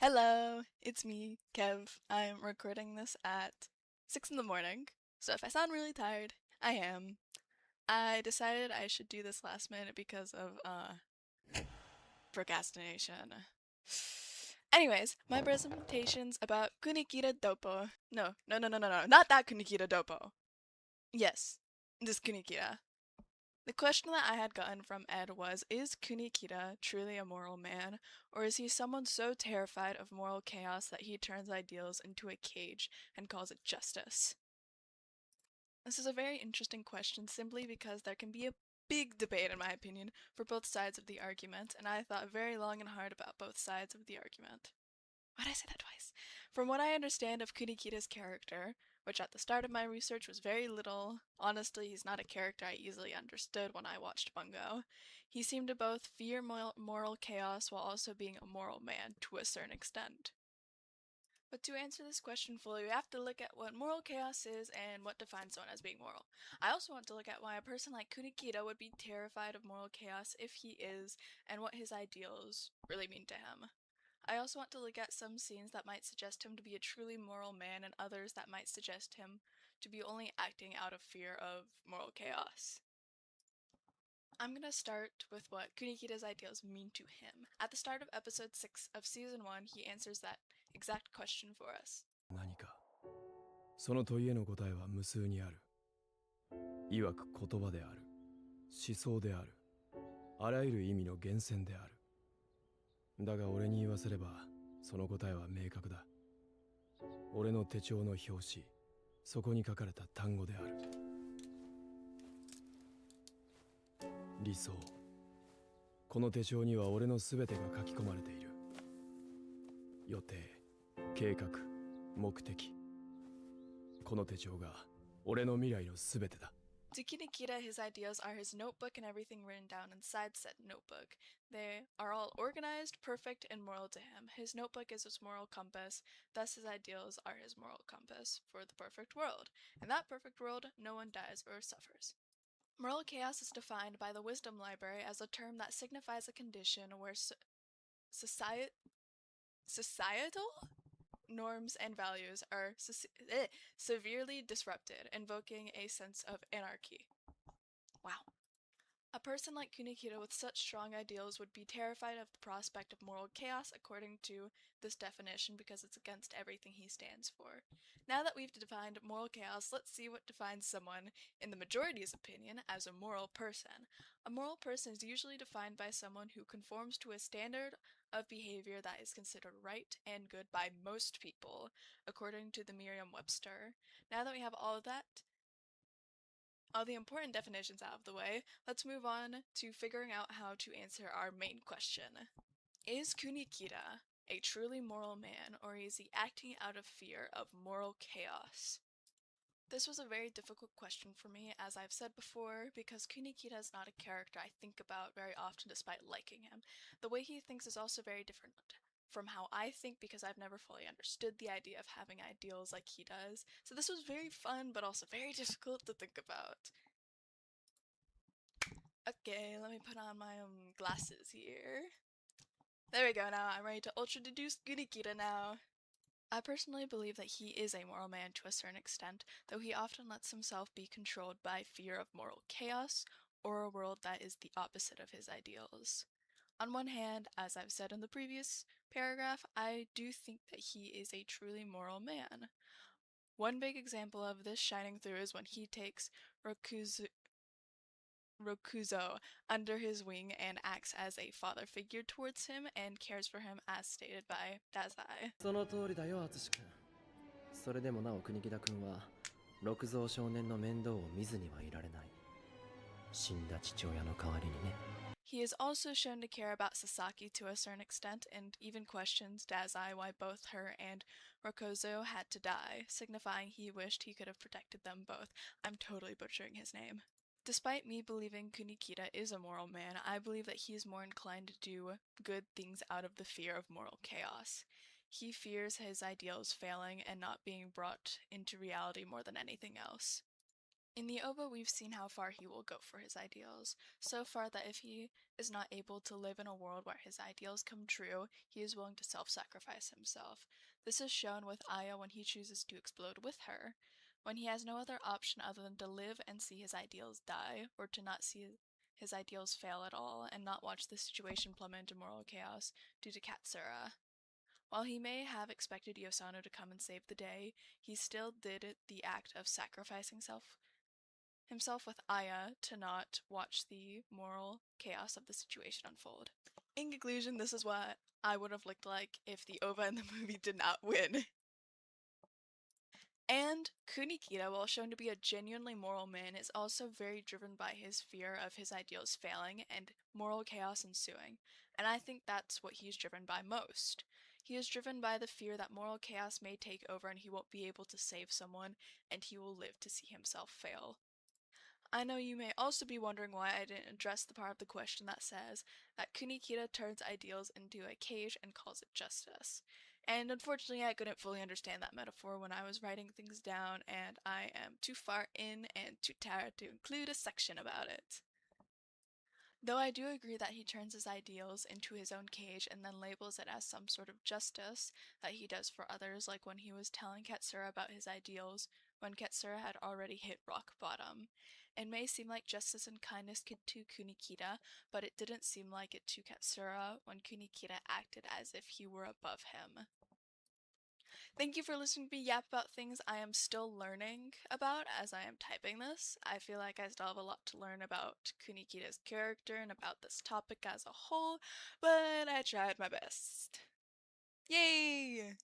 Hello, it's me, Kev. I'm recording this at 6 in the morning, so if I sound really tired, I am. I decided I should do this last minute because of, procrastination. Anyways, my presentation's about Kunikida Dopo. No, not that Kunikida Dopo. Yes, this Kunikida. The question that I had gotten from Ed was, is Kunikida truly a moral man, or is he someone so terrified of moral chaos that he turns ideals into a cage and calls it justice? This is a very interesting question simply because there can be a big debate, in my opinion, for both sides of the argument, and I thought very long and hard about both sides of the argument. Why did I say that twice? From what I understand of Kunikida's character, which at the start of my research was very little, honestly, he's not a character I easily understood when I watched Bungo. He seemed to both fear moral chaos while also being a moral man to a certain extent. But to answer this question fully, we have to look at what moral chaos is and what defines someone as being moral. I also want to look at why a person like Kunikida would be terrified of moral chaos if he is, and what his ideals really mean to him. I also want to look at some scenes that might suggest him to be a truly moral man and others that might suggest him to be only acting out of fear of moral chaos. I'm gonna start with what Kunikida's ideals mean to him. At the start of episode 6 of season 1, he answers that exact question for us. 何かその問いへの答えは無数にある。曰く言葉である。思想である。あらゆる意味の源泉である。だが俺に言わせればその答えは明確だ。俺の手帳の表紙、そこに書かれた単語である。理想。この手帳には俺の全てが書き込まれている。予定、計画、目的。この手帳が俺の未来の全てだ。To Kunikida, his ideals are his notebook and everything written down inside said notebook. They are all organized, perfect, and moral to him. His notebook is his moral compass, thus his ideals are his moral compass for the perfect world. In that perfect world, no one dies or suffers. Moral chaos is defined by the Wisdom Library as a term that signifies a condition where societal norms and values are severely disrupted, invoking a sense of anarchy. Wow. A person like Kunikida with such strong ideals would be terrified of the prospect of moral chaos according to this definition because it's against everything he stands for. Now that we've defined moral chaos, let's see what defines someone, in the majority's opinion, as a moral person. A moral person is usually defined by someone who conforms to a standard of behavior that is considered right and good by most people, according to the Merriam-Webster. Now that we have all the important definitions out of the way, let's move on to figuring out how to answer our main question. Is Kunikida a truly moral man, or is he acting out of fear of moral chaos? This was a very difficult question for me, as I've said before, because Kunikida is not a character I think about very often despite liking him. The way he thinks is also very different from how I think because I've never fully understood the idea of having ideals like he does. So this was very fun, but also very difficult to think about. Okay, let me put on my glasses here. There we go now, I'm ready to ultra deduce Kunikida now. I personally believe that he is a moral man to a certain extent, though he often lets himself be controlled by fear of moral chaos, or a world that is the opposite of his ideals. On one hand, as I've said in the previous paragraph, I do think that he is a truly moral man. One big example of this shining through is when he takes Rokuzo under his wing and acts as a father figure towards him and cares for him as stated by Dazai. その通りだよ、淳君。それでもなお国木田君は六蔵少年の面倒を見ずにはいられない。死んだ父親の代わりにね。He is also shown to care about Sasaki to a certain extent, and even questions Dazai why both her and Rokozo had to die, signifying he wished he could have protected them both. I'm totally butchering his name. Despite me believing Kunikida is a moral man, I believe that he is more inclined to do good things out of the fear of moral chaos. He fears his ideals failing and not being brought into reality more than anything else. In the OVA, we've seen how far he will go for his ideals. So far that if he is not able to live in a world where his ideals come true, he is willing to self-sacrifice himself. This is shown with Aya when he chooses to explode with her. When he has no other option other than to live and see his ideals die, or to not see his ideals fail at all, and not watch the situation plummet into moral chaos due to Katsura. While he may have expected Yosano to come and save the day, he still did the act of sacrificing himself with Aya to not watch the moral chaos of the situation unfold. In conclusion, this is what I would have looked like if the OVA and the movie did not win. And Kunikida, while shown to be a genuinely moral man, is also very driven by his fear of his ideals failing and moral chaos ensuing. And I think that's what he's driven by most. He is driven by the fear that moral chaos may take over and he won't be able to save someone, and he will live to see himself fail. I know you may also be wondering why I didn't address the part of the question that says that Kunikida turns ideals into a cage and calls it justice. And unfortunately, I couldn't fully understand that metaphor when I was writing things down, and I am too far in and too tired to include a section about it. Though I do agree that he turns his ideals into his own cage and then labels it as some sort of justice that he does for others, like when he was telling Katsura about his ideals when Katsura had already hit rock bottom. It may seem like justice and kindness to Kunikida, but it didn't seem like it to Katsura when Kunikida acted as if he were above him. Thank you for listening to me yap about things I am still learning about as I am typing this. I feel like I still have a lot to learn about Kunikida's character and about this topic as a whole, but I tried my best. Yay!